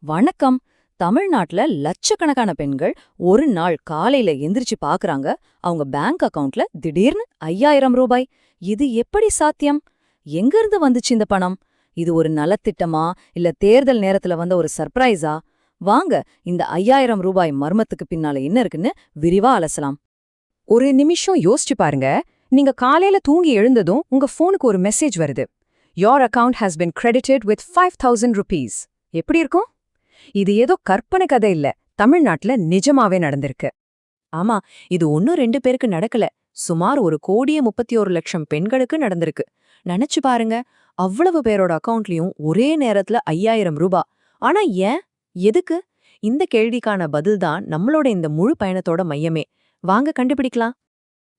வணக்கம். தமிழ்நாட்டுல லட்சக்கணக்கான பெண்கள் ஒரு நாள் காலையில எந்திரிச்சு பாக்குறாங்க, அவங்க பேங்க் அக்கவுண்ட்ல திடீர்னு 5000 ரூபாய். இது எப்படி சாத்தியம்? எங்க இருந்து வந்துச்சு இந்த பணம்? இது ஒரு நலத்திட்டமா இல்ல தேர்தல் நேரத்துல வந்த ஒரு சர்ப்ரைஸா? வாங்க, இந்த 5000 ரூபாய் மர்மத்துக்கு பின்னால என்ன இருக்குன்னு விரிவா அலசலாம். ஒரு நிமிஷம் யோசிச்சு பாருங்க. நீங்க காலையில தூங்கி எழுந்ததும் உங்க போனுக்கு ஒரு மெசேஜ் வருது. Your account has been credited with 5000 rupees. எப்படி இருக்கும்? இது ஏதோ கற்பனை கதை இல்ல, தமிழ்நாட்டுல நிஜமாவே நடந்திருக்கு. ஆமா, இது ஒன்னும் 2 பேருக்கு நடக்கல, சுமார் 1,31,00,000 பெண்களுக்கு நடந்திருக்கு. நினைச்சு பாருங்க, அவ்வளவு பேரோட அக்கவுண்ட்லயும் ஒரே நேரத்துல 5000 ரூபாய். ஆனா ஏன்? எதுக்கு? இந்த கேள்விக்கான பதில்தான் நம்மளோட இந்த முழு பயணத்தோட மையமே. வாங்க கண்டுபிடிக்கலாம்.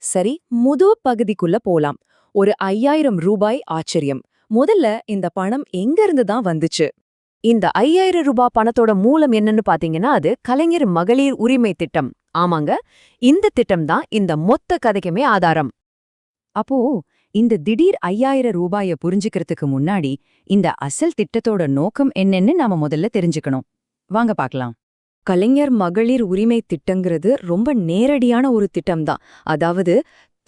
சரி, பகுதிக்குள்ள போலாம். ஒரு 5000 ரூபாய் ஆச்சரியம். முதல்ல இந்த பணம் எங்க இருந்து தான் வந்துச்சு? இந்த 5000 ரூபாய் பணத்தோட மூலம் என்னன்னு பாத்தீங்கன்னா, அது கலைஞர் மகளிர் உரிமை திட்டம். ஆமாங்க, இந்த திட்டம் தான் இந்த மொத்த கதைக்குமே ஆதாரம். அப்போ இந்த திடீர் 5000 ரூபாய புரிஞ்சுக்கிறதுக்கு முன்னாடி இந்த அசல் திட்டத்தோட நோக்கம் என்னன்னு நாம முதல்ல தெரிஞ்சுக்கணும். வாங்க பார்க்கலாம். கலைஞர் மகளிர் உரிமை திட்டங்கிறது ரொம்ப நேரடியான ஒரு திட்டம்தான். அதாவது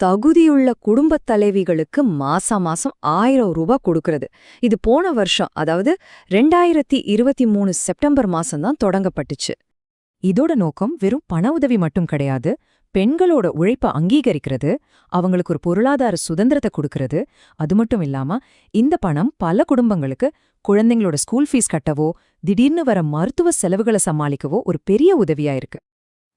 தகுதியுள்ள குடும்பத் தலைவிகளுக்கு மாசம் 1000 ரூபாய் கொடுக்கறது. இது போன வருஷம், அதாவது 2023 செப்டம்பர் மாசம்தான் தொடங்கப்பட்டுச்சு. இதோட நோக்கம் வெறும் பண உதவி மட்டும் கிடையாது, பெண்களோட உழைப்ப அங்கீகரிக்கிறது, அவங்களுக்கு ஒரு பொருளாதார சுதந்திரத்தை கொடுக்கறது. அது மட்டும் இல்லாம இந்த பணம் பல குடும்பங்களுக்கு குழந்தைங்களோட ஸ்கூல் ஃபீஸ் கட்டவோ திடீர்னு வர மருத்துவ செலவுகளை சமாளிக்கவோ ஒரு பெரிய உதவியா இருக்கு.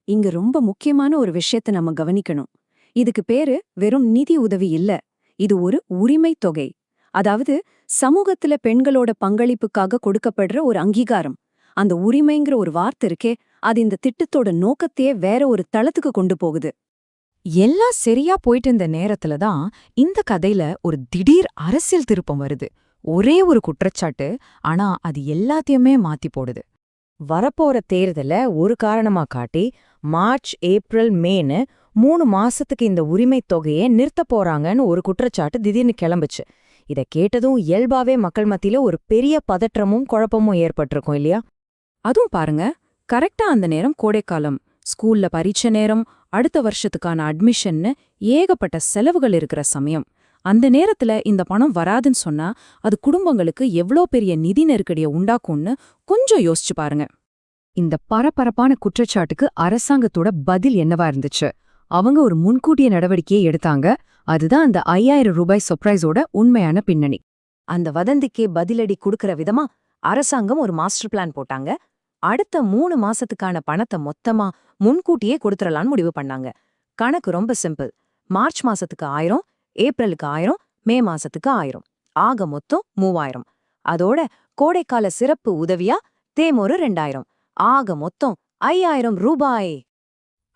இங்க ரொம்ப முக்கியமான ஒரு விஷயத்தை நம்ம கவனிக்கணும். இதுக்கு பேரு வெறும் நிதி உதவி இல்ல, இது ஒரு உரிமை தொகை. அதாவது சமூகத்துல பெண்களோட பங்களிப்புக்காக கொடுக்கப்படுற ஒரு அங்கீகாரம். அந்த உரிமைங்கிற ஒரு வார்த்தை இருக்கே, அது இந்த திட்டத்தோட நோக்கத்தையே வேற ஒரு தளத்துக்கு கொண்டு போகுது. எல்லாம் சரியா போயிட்டு இருந்த நேரத்துல தான் இந்த கதையில ஒரு திடீர் அரசியல் திருப்பம் வருது. ஒரே ஒரு குற்றச்சாட்டு, ஆனா அது எல்லாத்தையுமே மாத்தி போடுது. வரப்போற தேர்தல ஒரு காரணமா காட்டி மார்ச், ஏப்ரல், மேன்னு 3 மாசத்துக்கு இந்த உரிமை தொகையை நிறுத்த போறாங்கன்னு ஒரு குற்றச்சாட்டு திடீர்னு கிளம்புச்சு. இத கேட்டதும் இயல்பாவே மக்கள் மத்தியில ஒரு பெரிய பதற்றமும் குழப்பமும் ஏற்பட்டிருக்கும் இல்லையா? அதுவும் பாருங்க, கரெக்டா அந்த நேரம் கோடைக்காலம், ஸ்கூல்ல பரீட்சை நேரம், அடுத்த வருஷத்துக்கான அட்மிஷன்னு ஏகப்பட்ட செலவுகள் இருக்கிற சமயம். அந்த நேரத்துல இந்த பணம் வராதுன்னு சொன்னா அது குடும்பங்களுக்கு எவ்வளோ பெரிய நிதி நெருக்கடியை உண்டாக்கும்னு கொஞ்சம் யோசிச்சு பாருங்க. இந்த பரபரப்பான குற்றச்சாட்டுக்கு அரசாங்கத்தோட பதில் என்னவா இருந்துச்சு? அவங்க ஒரு முன்கூட்டிய நடவடிக்கையை எடுத்தாங்க. அதுதான் அந்த 5000 ரூபாய் சர்ப்ரைஸோட உண்மையான பின்னணி. அந்த வதந்திக்கே பதிலடி கொடுக்கற விதமா அரசாங்கம் ஒரு மாஸ்டர் பிளான் போட்டாங்க. அடுத்த 3 மாசத்துக்கான பணத்தை மொத்தமா முன்கூட்டியே கொடுத்துடலான்னு முடிவு பண்ணாங்க. கணக்கு ரொம்ப சிம்பிள். மார்ச் மாசத்துக்கு 1000, ஏப்ரலுக்கு 1000, மே மாசத்துக்கு 1000, ஆக மொத்தம் 3000. அதோட கோடைக்கால சிறப்பு உதவியா தேமொரு 2000, ஆக மொத்தம் 5000 ரூபாய்.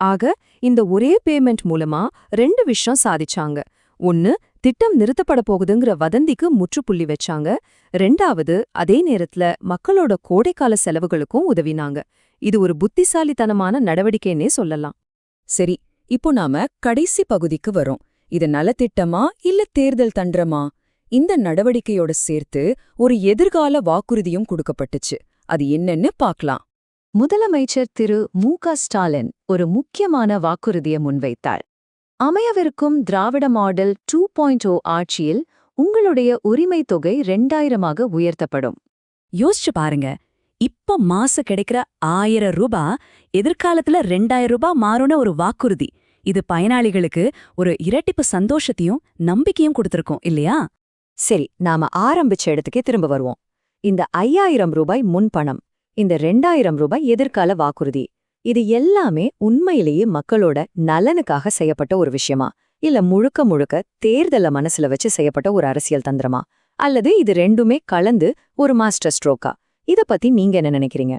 ஆக இந்த ஒரே பேமெண்ட் மூலமா 2 விஷயம் சாதிச்சாங்க. ஒன்னு, திட்டம் நிறுத்தப்பட போகுதுங்கிற வதந்திக்கு முற்றுப்புள்ளி வச்சாங்க. 2வது, அதே நேரத்துல மக்களோட கோடைக்கால செலவுகளுக்கும் உதவினாங்க. இது ஒரு புத்திசாலித்தனமான நடவடிக்கைன்னே சொல்லலாம். சரி, இப்போ நாம கடைசி பகுதிக்கு வரோம். இது நலத்திட்டமா இல்ல தேர்தல் தந்திரமா? இந்த நடவடிக்கையோட சேர்த்து ஒரு எதிர்கால வாக்குறுதியும் கொடுக்கப்பட்டுச்சு. அது என்னன்னு பார்க்கலாம். முதலமைச்சர் திரு மு.க. ஸ்டாலின் ஒரு முக்கியமான வாக்குறுதியை முன்வைத்தார். அமையவிருக்கும் திராவிட மாடல் 2.0 ஆட்சியில் உங்களுடைய உரிமை தொகை 2000ஆக உயர்த்தப்படும். யோசிச்சு பாருங்க, இப்ப மாசம் கிடைக்கிற 1000 ரூபாய் எதிர்காலத்துல 2000 ரூபாய் மாறுன ஒரு வாக்குறுதி. இது பயனாளிகளுக்கு ஒரு இரட்டிப்பு சந்தோஷத்தையும் நம்பிக்கையும் கொடுத்திருக்கோம் இல்லையா? சரி, நாம ஆரம்பிச்ச இடத்துக்கே திரும்ப வருவோம். இந்த 5000 ரூபாய் முன்பணம், இந்த 2000 ரூபாய் எதிர்கால வாக்குறுதி, இது எல்லாமே உண்மையிலேயே மக்களோட நலனுக்காக செய்யப்பட்ட ஒரு விஷயமா, இல்ல முழுக்க முழுக்க தேர்தல மனசுல வச்சு செய்யப்பட்ட ஒரு அரசியல் தந்திரமா, அல்லது இது ரெண்டுமே கலந்து ஒரு மாஸ்டர் ஸ்ட்ரோக்கா? இத பத்தி நீங்க என்ன நினைக்கிறீங்க?